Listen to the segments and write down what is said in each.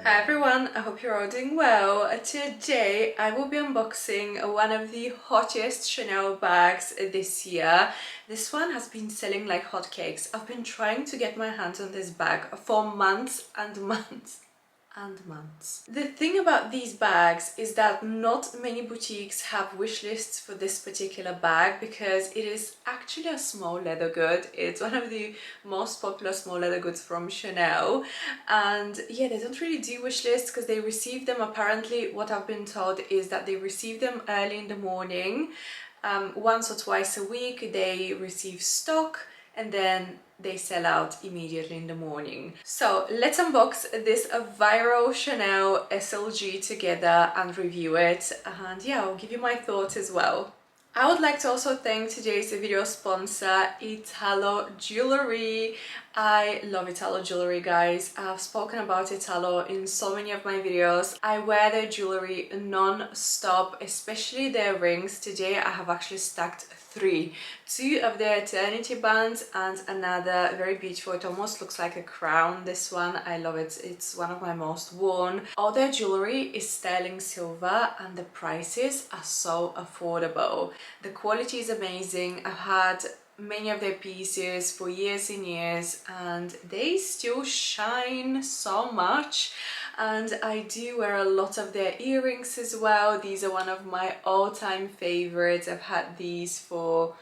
Hi everyone, I hope you're all doing well. Today I will be unboxing one of the hottest Chanel bags this year. This one has been selling like hotcakes. I've been trying to get my hands on this bag for months and months and months. The thing about these bags is that not many boutiques have wish lists for this particular bag because it is actually a small leather good. It's one of the most popular small leather goods from Chanel, and yeah, they don't really do wish lists because they receive them, apparently what I've been told is that they receive them early in the morning. Once or twice a week they receive stock and then they sell out immediately in the morning. So let's unbox this viral Chanel SLG together and review it, and yeah, I'll give you my thoughts as well. I would like to also thank today's video sponsor, Italo Jewelry. I love Italo jewelry, guys. I've spoken about Italo in so many of my videos. I wear their jewelry non-stop, especially their rings. Today I have actually stacked two of their eternity bands and another very beautiful, it almost looks like a crown. This one, I love it. It's one of my most worn. All their jewelry is sterling silver and the prices are so affordable. The quality is amazing. I've had many of their pieces for years and years and they still shine so much. And I do wear a lot of their earrings as well. These are one of my all-time favorites. I've had these for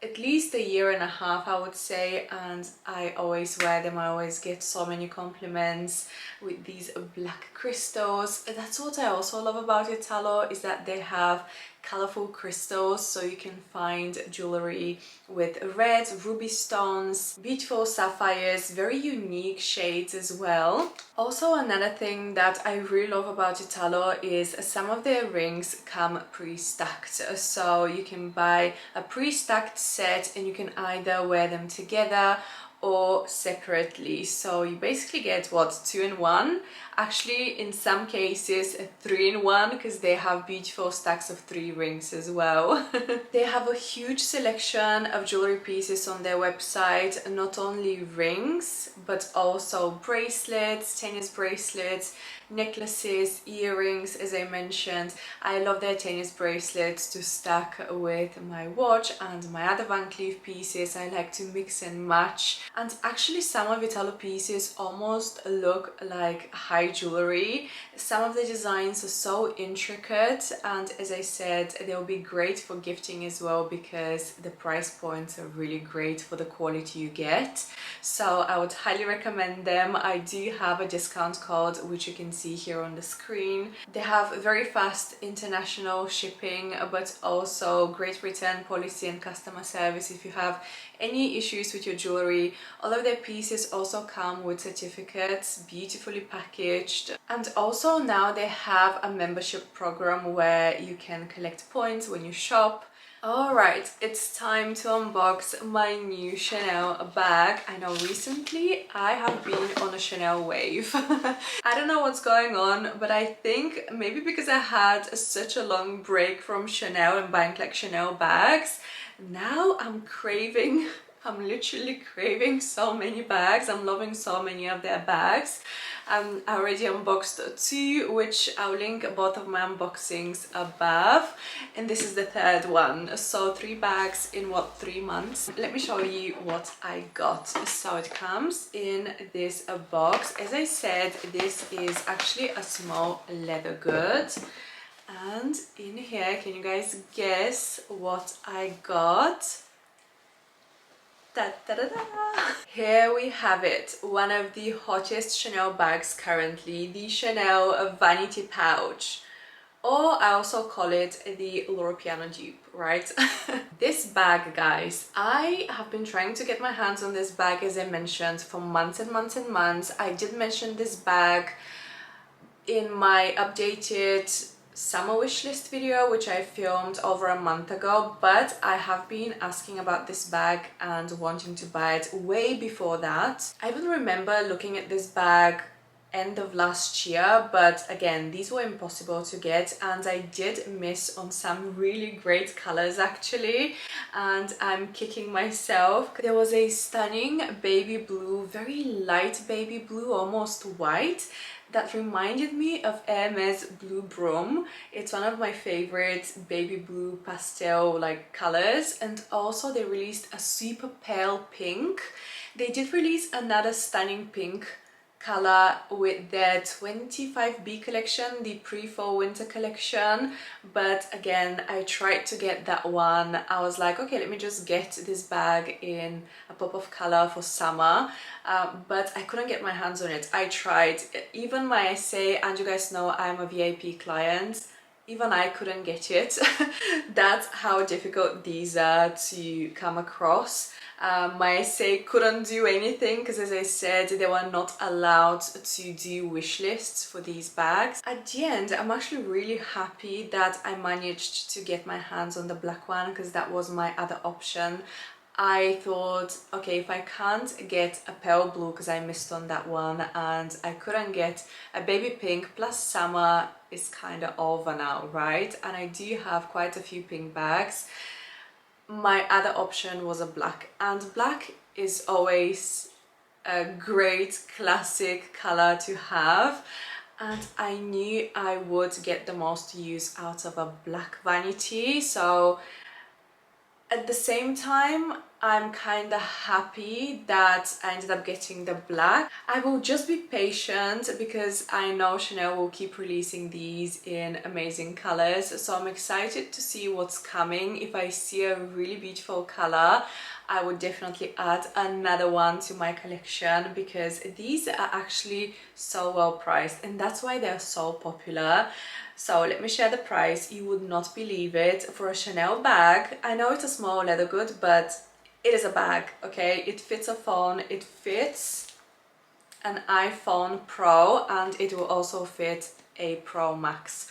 at least a year and a half, I would say, and I always wear them. I always get so many compliments with these black crystals. That's what I also love about Italo, is that they have colorful crystals, so you can find jewelry with red, ruby stones, beautiful sapphires, very unique shades as well. Also, another thing that I really love about Italo is some of their rings come pre-stacked, so you can buy a pre-stacked set and you can either wear them together or separately, so you basically get what, 2 in 1, actually in some cases 3 in 1, because they have beautiful stacks of 3 rings as well. They have a huge selection of jewelry pieces on their website, not only rings but also bracelets, tennis bracelets, necklaces, earrings. As I mentioned, I love their tennis bracelets to stack with my watch and my other Van Cleef pieces. I like to mix and match, and actually some of Italo pieces almost look like high jewelry. Some of the designs are so intricate, and as I said, they'll be great for gifting as well because the price points are really great for the quality you get. So I would highly recommend them. I do have a discount code which you can see here on the screen. They have very fast international shipping, but also great return policy and customer service if you have any issues with your jewelry. All of their pieces also come with certificates, beautifully packaged, and also now they have a membership program where you can collect points when you shop. Alright, it's time to unbox my new Chanel bag. I know recently I have been on a Chanel wave. I don't know what's going on, but I think maybe because I had such a long break from Chanel and buying like Chanel bags, now I'm literally craving so many bags. I'm loving so many of their bags. I already unboxed 2, which I'll link both of my unboxings above, and this is the 3rd one. So 3 bags in what, 3 months. Let me show you what I got. So it comes in this box. As I said, this is actually a small leather good, and in here, can you guys guess what I got? Da, da, da, da. Here we have it, one of the hottest Chanel bags currently, the Chanel Vanity Pouch, or I also call it the Loro Piano dupe, right? This bag, guys, I have been trying to get my hands on this bag, as I mentioned, for months and months and months. I did mention this bag in my updated summer wish list video, which I filmed over a month ago, but I have been asking about this bag and wanting to buy it way before that. I even remember looking at this bag end of last year, but again, these were impossible to get, and I did miss on some really great colors actually, and I'm kicking myself. There was a stunning baby blue, very light baby blue, almost white, that reminded me of Hermes Blue Broom. It's one of my favorite baby blue pastel like colors, and also they released a super pale pink. They did release another stunning pink color with their 25B collection, the pre-fall winter collection, but again I tried to get that one. I was like, okay, let me just get this bag in a pop of color for summer, but I couldn't get my hands on it. I tried, even my essay, and you guys know I'm a VIP client, even I couldn't get it. That's how difficult these are to come across. My essay couldn't do anything because, as I said, they were not allowed to do wish lists for these bags. At the end, I'm actually really happy that I managed to get my hands on the black one, because that was my other option. I thought, okay, if I can't get a pale blue because I missed on that one, and I couldn't get a baby pink, plus summer is kind of over now, right? And I do have quite a few pink bags. My other option was a black, and black is always a great classic color to have, and I knew I would get the most use out of a black vanity. So at the same time, I'm kind of happy that I ended up getting the black. I will just be patient because I know Chanel will keep releasing these in amazing colors, so I'm excited to see what's coming. If I see a really beautiful color, I would definitely add another one to my collection, because these are actually so well priced, and that's why they're so popular. So let me share the price. You would not believe it. For a Chanel bag, I know it's a small leather good, but it is a bag, okay? It fits a phone, it fits an iPhone Pro, and it will also fit a Pro Max.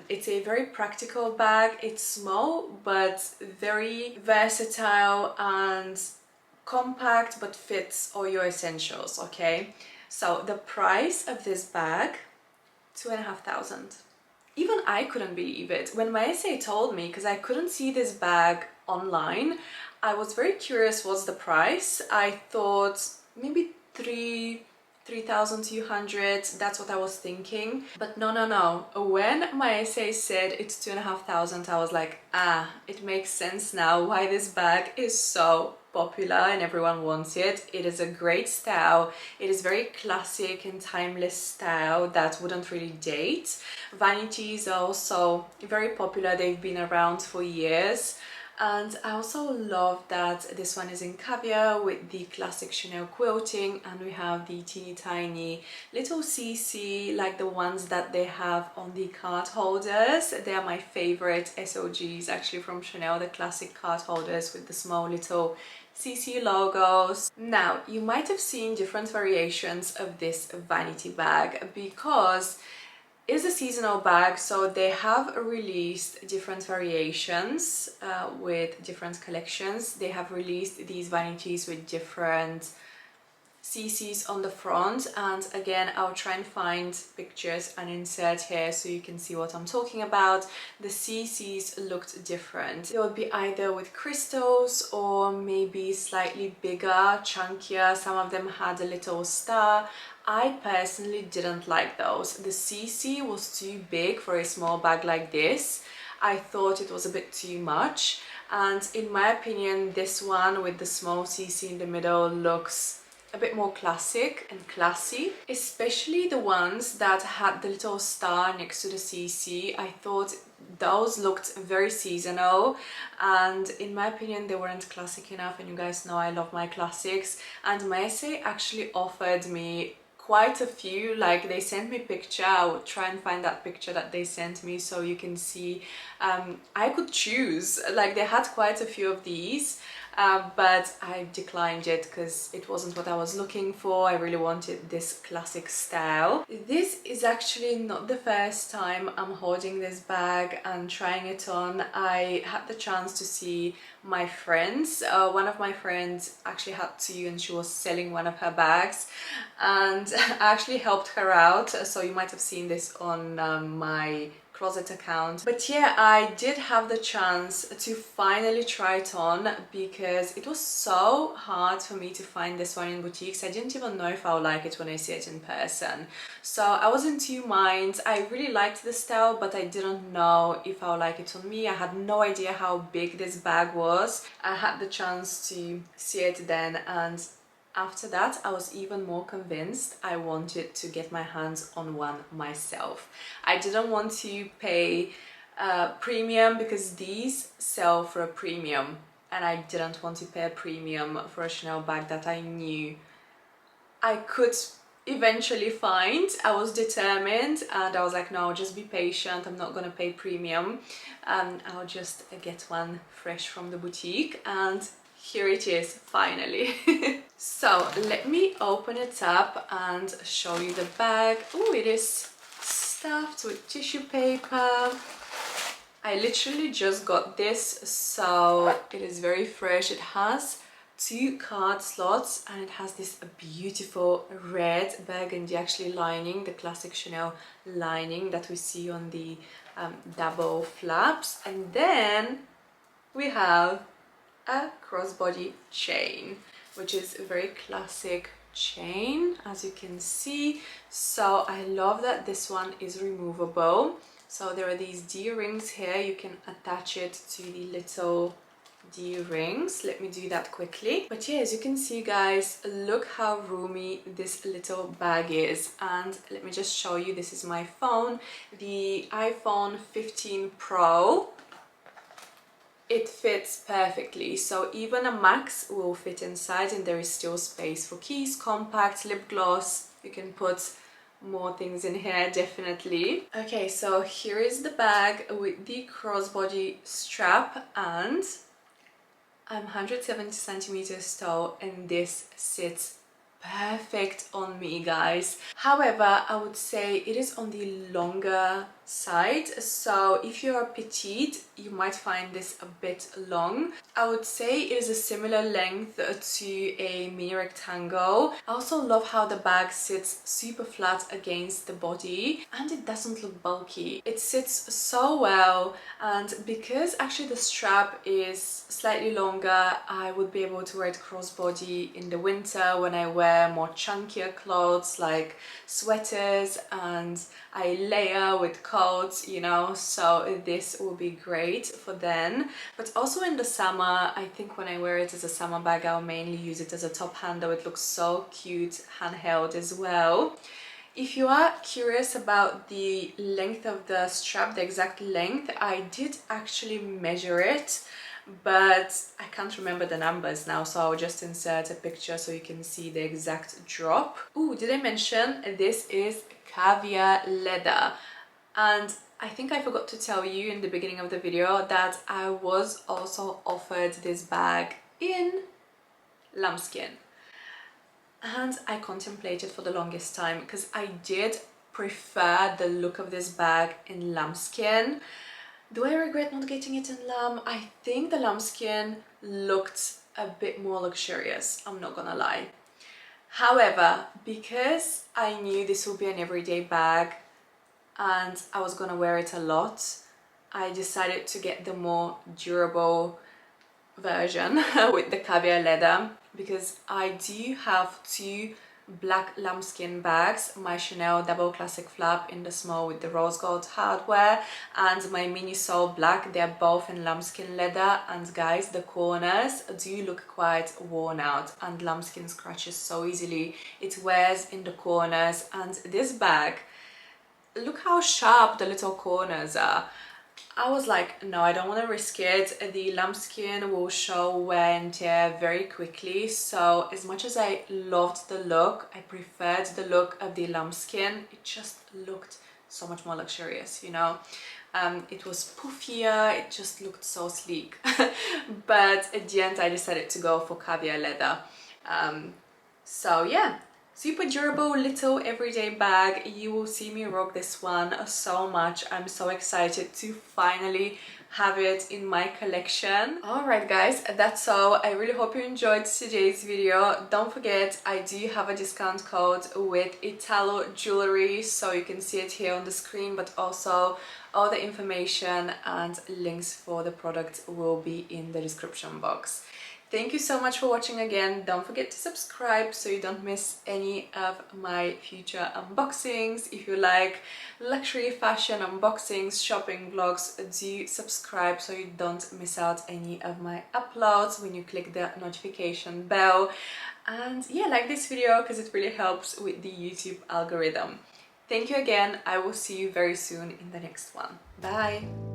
It's a very practical bag. It's small but very versatile and compact, but fits all your essentials, okay? So the price of this bag, 2,500. Even I couldn't believe it when my essay told me, because I couldn't see this bag online. I was very curious what's the price. I thought maybe 3,200, that's what I was thinking. But no. When my essay said it's 2,500, I was like, ah, it makes sense now why this bag is so popular and everyone wants it. It is a great style. It is very classic and timeless style that wouldn't really date. Vanities are also very popular. They've been around for years. And I also love that this one is in caviar with the classic Chanel quilting, and we have the teeny tiny little CC like the ones that they have on the card holders. They are my favorite SOGs actually from Chanel, the classic card holders with the small little CC logos. Now, you might have seen different variations of this vanity bag because it is a seasonal bag, so they have released different variations with different collections. They have released these vanities with different CCs on the front, and again I'll try and find pictures and insert here so you can see what I'm talking about. The CCs looked different. They would be either with crystals or maybe slightly bigger, chunkier. Some of them had a little star. I personally didn't like those. The CC was too big for a small bag like this. I thought it was a bit too much, and in my opinion this one with the small CC in the middle looks a bit more classic and classy, especially the ones that had the little star next to the CC. I thought those looked very seasonal, and in my opinion they weren't classic enough, and you guys know I love my classics. And my essay actually offered me quite a few, like they sent me picture. I would try and find that picture that they sent me so you can see. I could choose, like they had quite a few of these, but I declined it because it wasn't what I was looking for. I really wanted this classic style. This is actually not the first time I'm holding this bag and trying it on. I had the chance to see my friends. One of my friends actually had to, and she was selling one of her bags, and I actually helped her out. So you might have seen this on my closet account. But yeah, I did have the chance to finally try it on because it was so hard for me to find this one in boutiques. I didn't even know if I would like it when I see it in person. So I was in two minds. I really liked the style, but I didn't know if I would like it on me. I had no idea how big this bag was. I had the chance to see it then, and after that, I was even more convinced I wanted to get my hands on one myself. I didn't want to pay premium because these sell for a premium, and I didn't want to pay a premium for a Chanel bag that I knew I could eventually find. I was determined, and I was like, no, just be patient. I'm not gonna pay premium. I'll just get one fresh from the boutique, and here it is finally. So let me open it up and show you the bag. Oh, it is stuffed with tissue paper. I literally just got this, so it is very fresh. It has 2 card slots, and it has this beautiful red burgundy actually lining, the classic Chanel lining that we see on the double flaps. And then we have a crossbody chain, which is a very classic chain, as you can see. So I love that this one is removable. So there are these D-rings here. You can attach it to the little D-rings. Let me do that quickly. But yeah, as you can see, guys, look how roomy this little bag is. And let me just show you, this is my phone, the iPhone 15 Pro. It fits perfectly, so even a Max will fit inside, and there is still space for keys, compact, lip gloss. You can put more things in here, definitely. Okay, so here is the bag with the crossbody strap, and I'm 170 centimeters tall, and this sits perfect on me, guys. However, I would say it is on the longer side, so if you're petite, you might find this a bit long. I would say it is a similar length to a mini rectangle. I also love how the bag sits super flat against the body, and it doesn't look bulky. It sits so well, and because actually the strap is slightly longer, I would be able to wear it crossbody in the winter when I wear more chunkier clothes like sweaters, and I layer with coats, you know, so this will be great for then. But also in the summer, I think when I wear it as a summer bag, I'll mainly use it as a top handle. It looks so cute handheld as well. If you are curious about the length of the strap, the exact length, I did actually measure it, but I can't remember the numbers now, so I'll just insert a picture so you can see the exact drop. Ooh, did I mention this is caviar leather? And I think I forgot to tell you in the beginning of the video that I was also offered this bag in lambskin, and I contemplated for the longest time because I did prefer the look of this bag in lambskin. Do I regret not getting it in lamb? I think the lambskin looked a bit more luxurious, I'm not gonna lie. However, because I knew this would be an everyday bag and I was gonna wear it a lot, I decided to get the more durable version with the caviar leather, because I do have 2 black lambskin bags, my Chanel double classic flap in the small with the rose gold hardware, and my mini sole black. They're both in lambskin leather, and guys, the corners do look quite worn out, and lambskin scratches so easily. It wears in the corners, and this bag, look how sharp the little corners are. I was like, no, I don't want to risk it. The lambskin will show wear and tear very quickly. So as much as I loved the look, I preferred the look of the lambskin. It just looked so much more luxurious, you know. It was poofier, it just looked so sleek. But at the end, I decided to go for caviar leather. So yeah. Super durable little everyday bag. You will see me rock this one so much. I'm so excited to finally have it in my collection. Alright guys, that's all. I really hope you enjoyed today's video. Don't forget, I do have a discount code with Italo jewelry, so you can see it here on the screen, but also all the information and links for the product will be in the description box. Thank you so much for watching again. Don't forget to subscribe so you don't miss any of my future unboxings. If you like luxury fashion unboxings, shopping vlogs, do subscribe so you don't miss out any of my uploads when you click the notification bell. And yeah, like this video because it really helps with the YouTube algorithm. Thank you again. I will see you very soon in the next one. Bye!